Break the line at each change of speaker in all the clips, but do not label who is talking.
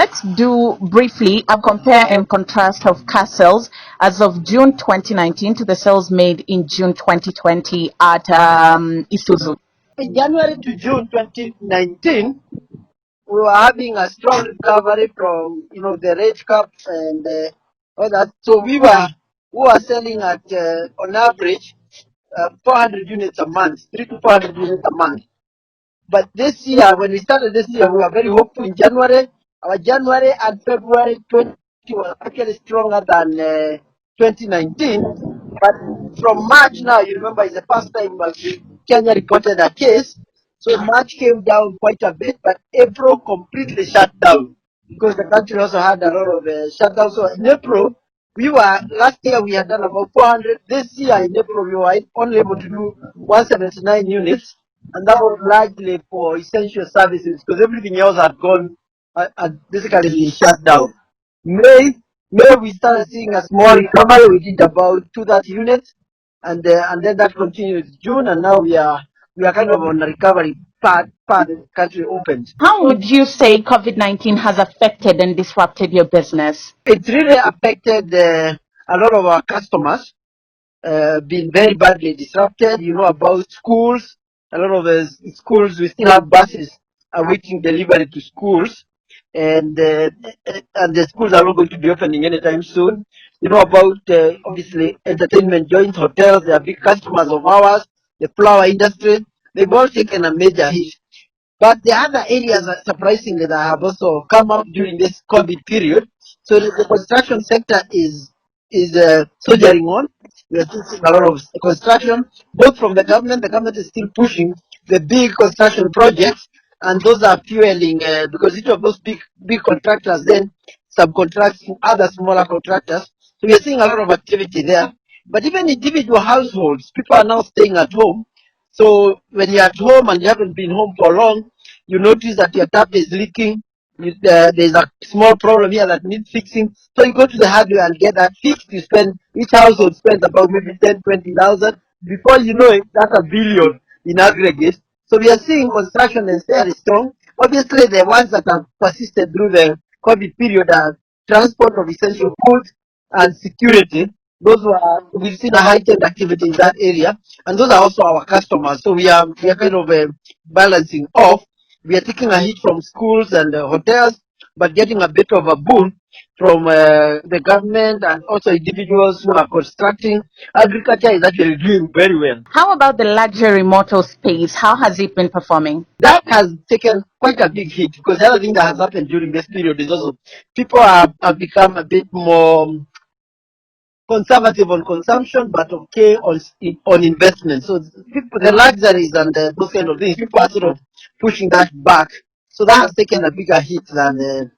let's do briefly a compare and contrast of car sales as of June 2019 to the sales made in June 2020 at Isuzu.
In January to June 2019, we were having a strong recovery from the rate cap and all that. So we were selling at on average 400 units a month, 3 to 400 units a month. But this year, when we started this year, we were very hopeful in January. Our January and February 20 was actually stronger than 2019. But from March now, you remember, is the first time Kenya reported a case. So March came down quite a bit, but April completely shut down because the country also had a lot of shutdowns. So in April, last year we had done about 400. This year in April, we were only able to do 179 units. And that was largely for essential services because everything else had gone, had basically been shut down. May we started seeing a small recovery. We did about 230 units, and then that continued June, and now we are kind of on a recovery part the country opened.
How would you say COVID-19 has affected and disrupted your business?
It really affected a lot of our customers, been very badly disrupted. You know about schools. A lot of the schools, we still have buses awaiting delivery to schools, and the schools are not going to be opening anytime soon. You know about obviously entertainment joints, hotels. They are big customers of ours. The flower industry, they've all taken a major hit. But the other areas, surprisingly, that have also come up during this COVID period. So the construction sector is soldiering on. We are still seeing a lot of construction, both from the government. The government is still pushing the big construction projects, and those are fueling because each of those big contractors then subcontracts to other smaller contractors. So we are seeing a lot of activity there. But even individual households, people are now staying at home. So when you're at home and you haven't been home for long, you notice that your tap is leaking. There's a small problem here that needs fixing. So you go to the hardware and get that fixed. Each household spends about maybe 10, 20,000. Before you know it, that's a billion in aggregate. So we are seeing construction is very strong. Obviously, the ones that have persisted through the COVID period are transport of essential goods and security. We've seen a heightened activity in that area, and those are also our customers. So we are kind of balancing off. We are taking a hit from schools and hotels, but getting a bit of a boon from the government and also individuals who are constructing. Agriculture is actually doing very well.
How about the luxury motor space? How has it been performing?
That has taken quite a big hit because the other thing that has happened during this period is also people have become a bit more conservative on consumption, but okay on investment. So people, the luxuries and those kind of things, people are sort of pushing that back. So that has taken a bigger hit than the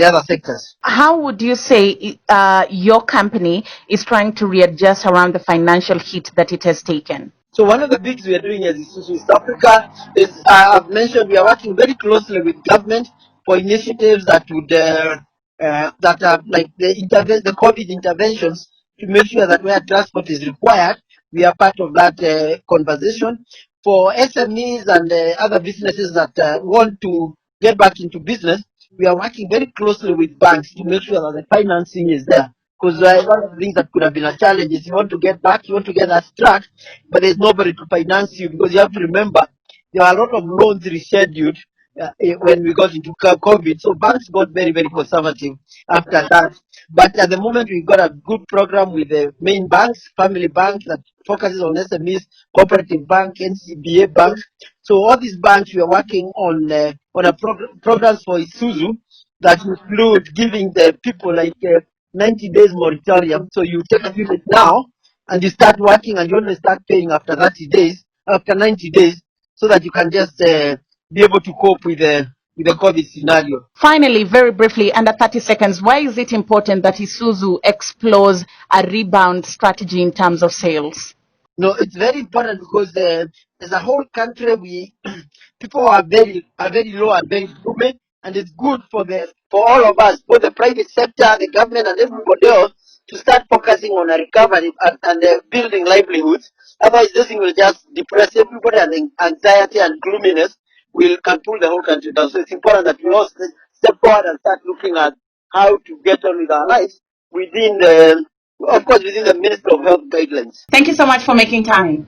other sectors.
How would you say your company is trying to readjust around the financial hit that it has taken?
So one of the things we are doing as East Africa is, I've mentioned, we are working very closely with government for initiatives that would that are like the COVID interventions to make sure that where transport is required, we are part of that conversation. For SMEs and other businesses that want to get back into business, we are working very closely with banks to make sure that the financing is there. Because one of the things that could have been a challenge is you want to get back, you want to get that track, but there's nobody to finance you because you have to remember there are a lot of loans rescheduled when we got into COVID. So banks got very, very conservative after that. But at the moment, we've got a good program with the main banks, Family Bank that focuses on SMEs, Cooperative Bank, NCBA Bank. So all these banks, we are working on a programs for Isuzu that include giving the people like 90 days moratorium. So you take a unit now and you start working and you only start paying after 90 days, so that you can just be able to cope with the COVID scenario.
Finally, very briefly, under 30 seconds, why is it important that Isuzu explores a rebound strategy in terms of sales?
No, it's very important because as a whole country, people are very low and very gloomy, and it's good for all of us, both the private sector, the government, and everybody else, to start focusing on a recovery and building livelihoods. Otherwise, this thing will just depress everybody, and anxiety and gloominess can pull the whole country down. So it's important that we all step forward and start looking at how to get on with our lives within within the Ministry of Health guidelines.
Thank you so much for making time.